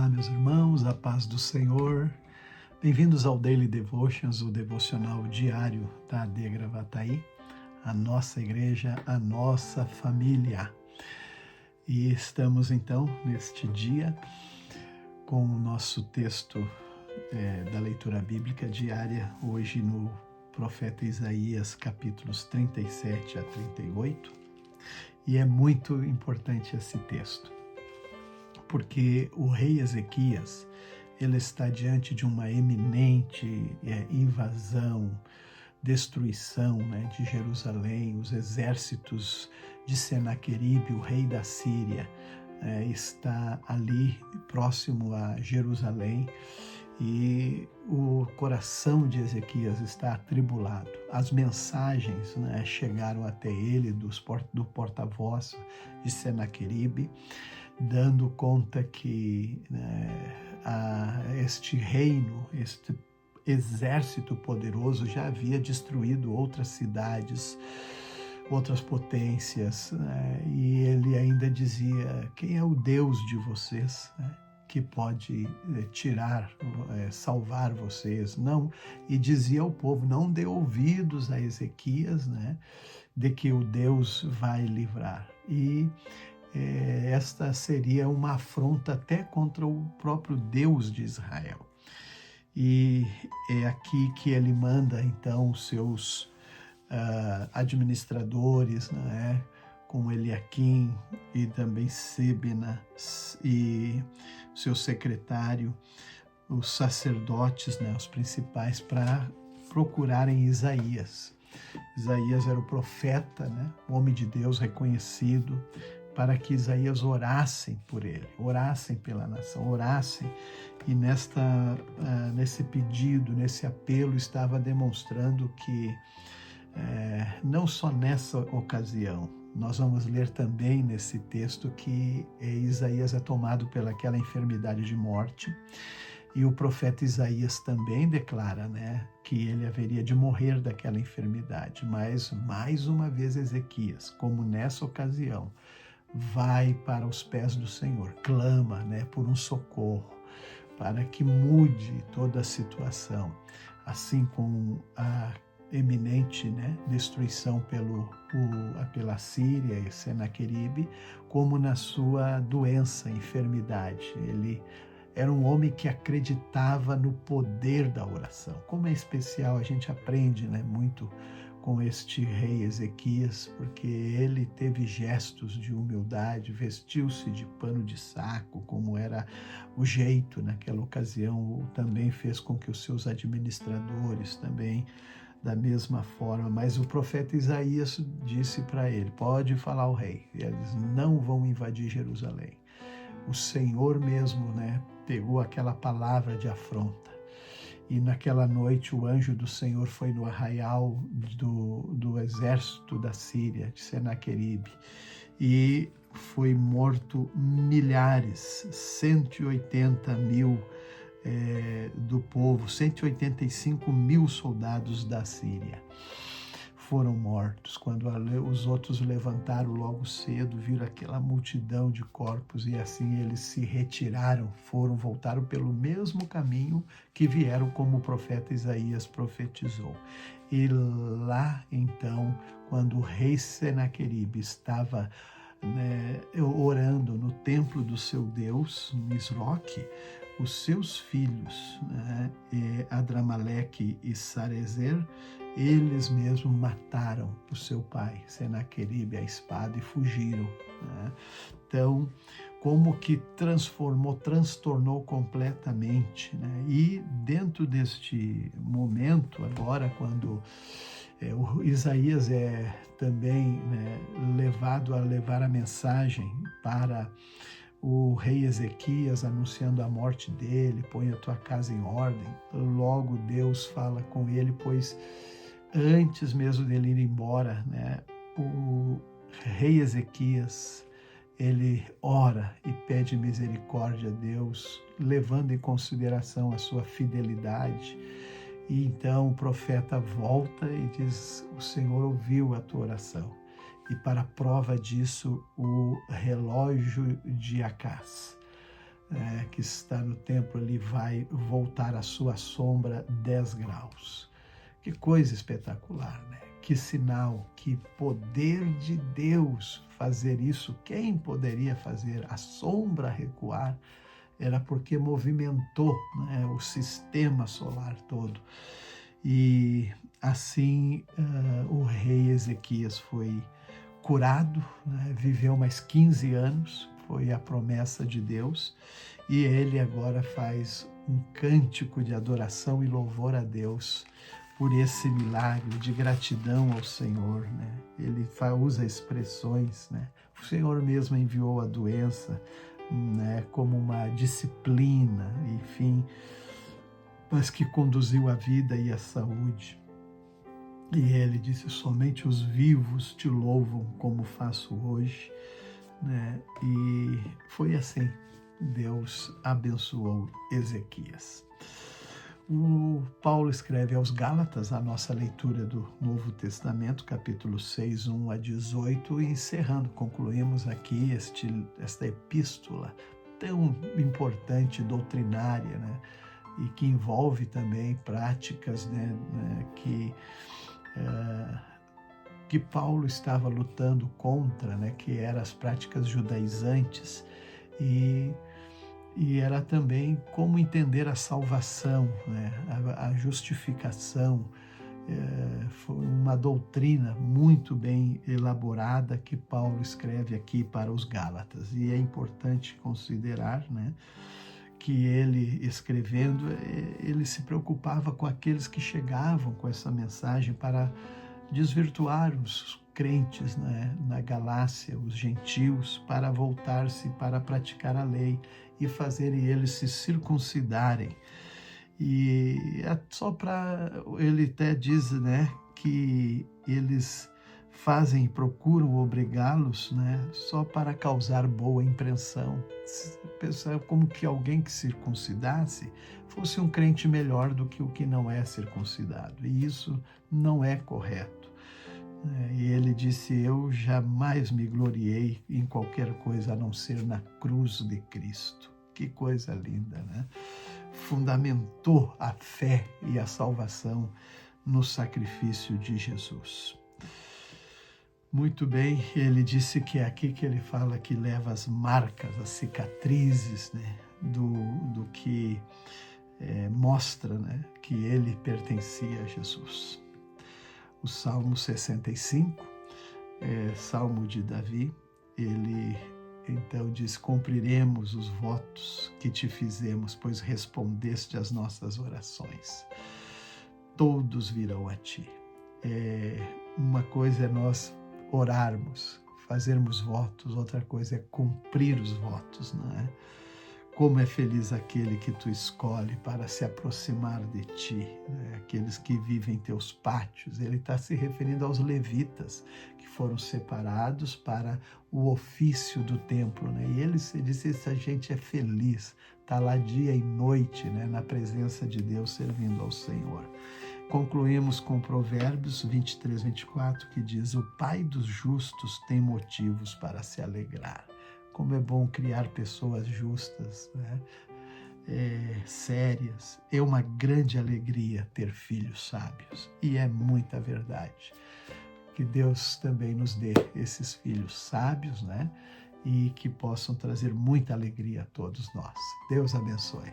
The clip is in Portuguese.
Olá, meus irmãos, a paz do Senhor. Bem-vindos ao Daily Devotions, o devocional diário da AD Gravataí, a nossa igreja, a nossa família. E estamos então neste dia com o nosso texto da leitura bíblica diária, hoje no profeta Isaías, capítulos 37 a 38. E é muito importante esse texto, porque o rei Ezequias, ele está diante de uma eminente invasão, destruição de Jerusalém. Os exércitos de Senaqueribe, o rei da Síria, está ali próximo a Jerusalém, e o coração de Ezequias está atribulado. As mensagens chegaram até ele do porta-voz de Senaqueribe, dando conta que este reino, este exército poderoso já havia destruído outras cidades, outras potências, e ele ainda dizia: quem é o Deus de vocês, que pode salvar vocês? Não, e dizia ao povo: não dê ouvidos a Ezequias, de que o Deus vai livrar. E esta seria uma afronta até contra o próprio Deus de Israel. E é aqui que ele manda então os seus administradores, como Eliaquim e também Sebna e seu secretário, os sacerdotes, os principais, para procurarem Isaías. Isaías era o profeta, o homem de Deus reconhecido, para que Isaías orassem por ele, orassem pela nação, orassem. E nesse pedido, nesse apelo, estava demonstrando que não só nessa ocasião, nós vamos ler também nesse texto que Isaías é tomado pelaquela enfermidade de morte, e o profeta Isaías também declara que ele haveria de morrer daquela enfermidade. Mas, mais uma vez, Ezequias, como nessa ocasião, vai para os pés do Senhor, clama por um socorro, para que mude toda a situação, assim como a eminente destruição pela Síria e Senaqueribe, como na sua doença, enfermidade. Ele era um homem que acreditava no poder da oração. Como é especial, a gente aprende muito com este rei Ezequias, porque ele teve gestos de humildade, vestiu-se de pano de saco, como era o jeito naquela ocasião. Também fez com que os seus administradores também, da mesma forma. Mas o profeta Isaías disse para ele: pode falar ao rei, eles não vão invadir Jerusalém. O Senhor mesmo pegou aquela palavra de afronta. E naquela noite o anjo do Senhor foi no arraial do exército da Síria, de Senaqueribe, e foi morto milhares, 180 mil do povo, 185 mil soldados da Síria foram mortos. Quando os outros levantaram logo cedo, viram aquela multidão de corpos, e assim eles se retiraram, voltaram pelo mesmo caminho que vieram, como o profeta Isaías profetizou. E lá então, quando o rei Senaqueribe estava orando no templo do seu Deus, Nisroque, os seus filhos, Adramaleque e Sarezer, eles mesmos mataram o seu pai, Senaqueribe, a espada, e fugiram. Então, como que transtornou completamente. E dentro deste momento, agora, quando o Isaías é também levado a levar a mensagem para o rei Ezequias, anunciando a morte dele: põe a tua casa em ordem. Logo Deus fala com ele, pois antes mesmo dele ir embora, o rei Ezequias, ele ora e pede misericórdia a Deus, levando em consideração a sua fidelidade. E então o profeta volta e diz: o Senhor ouviu a tua oração. E para prova disso, o relógio de Acás que está no templo, ele vai voltar a sua sombra 10 graus. Que coisa espetacular, né? Que sinal, que poder de Deus fazer isso. Quem poderia fazer a sombra recuar? Era porque movimentou, né, o sistema solar todo. E assim o rei Ezequias foi curado, né, viveu mais 15 anos, foi a promessa de Deus, e ele agora faz um cântico de adoração e louvor a Deus por esse milagre, de gratidão ao Senhor, né? Ele usa expressões, né? O Senhor mesmo enviou a doença, né, como uma disciplina, enfim, mas que conduziu a vida e a saúde. E ele disse: somente os vivos te louvam como faço hoje, né? E foi assim, Deus abençoou Ezequias. O Paulo escreve aos Gálatas, a nossa leitura do Novo Testamento, capítulo 6, 1 a 18, e encerrando, concluímos aqui esta epístola tão importante, doutrinária, né? E que envolve também práticas, né, que Paulo estava lutando contra, né, que eram as práticas judaizantes, e era também como entender a salvação, né, a justificação. Foi uma doutrina muito bem elaborada que Paulo escreve aqui para os Gálatas, e é importante considerar, né, que ele, escrevendo, ele se preocupava com aqueles que chegavam com essa mensagem para desvirtuar os crentes, né, na Galácia, os gentios, para voltar-se para praticar a lei e fazerem eles se circuncidarem. E é só para, ele até diz, né, que eles fazem e procuram obrigá-los, né, só para causar boa impressão. Pensar como que alguém que circuncidasse fosse um crente melhor do que o que não é circuncidado. E isso não é correto. E ele disse: eu jamais me gloriei em qualquer coisa a não ser na cruz de Cristo. Que coisa linda, né? Fundamentou a fé e a salvação no sacrifício de Jesus. Muito bem, ele disse que é aqui que ele fala que leva as marcas, as cicatrizes, né, do que mostra, né, que ele pertencia a Jesus. O Salmo 65, Salmo de Davi, ele então diz: cumpriremos os votos que te fizemos, pois respondeste às nossas orações. Todos virão a ti. Uma coisa é nós orarmos, fazermos votos, outra coisa é cumprir os votos, não é? Como é feliz aquele que tu escolhe para se aproximar de ti, né? Aqueles que vivem em teus pátios. Ele está se referindo aos levitas, que foram separados para o ofício do templo, né? E ele disse: essa gente é feliz, está lá dia e noite, né, na presença de Deus, servindo ao Senhor. Concluímos com Provérbios 23, 24, que diz: o pai dos justos tem motivos para se alegrar. Como é bom criar pessoas justas, né? Sérias. É uma grande alegria ter filhos sábios. E é muita verdade. Que Deus também nos dê esses filhos sábios, né? E que possam trazer muita alegria a todos nós. Deus abençoe.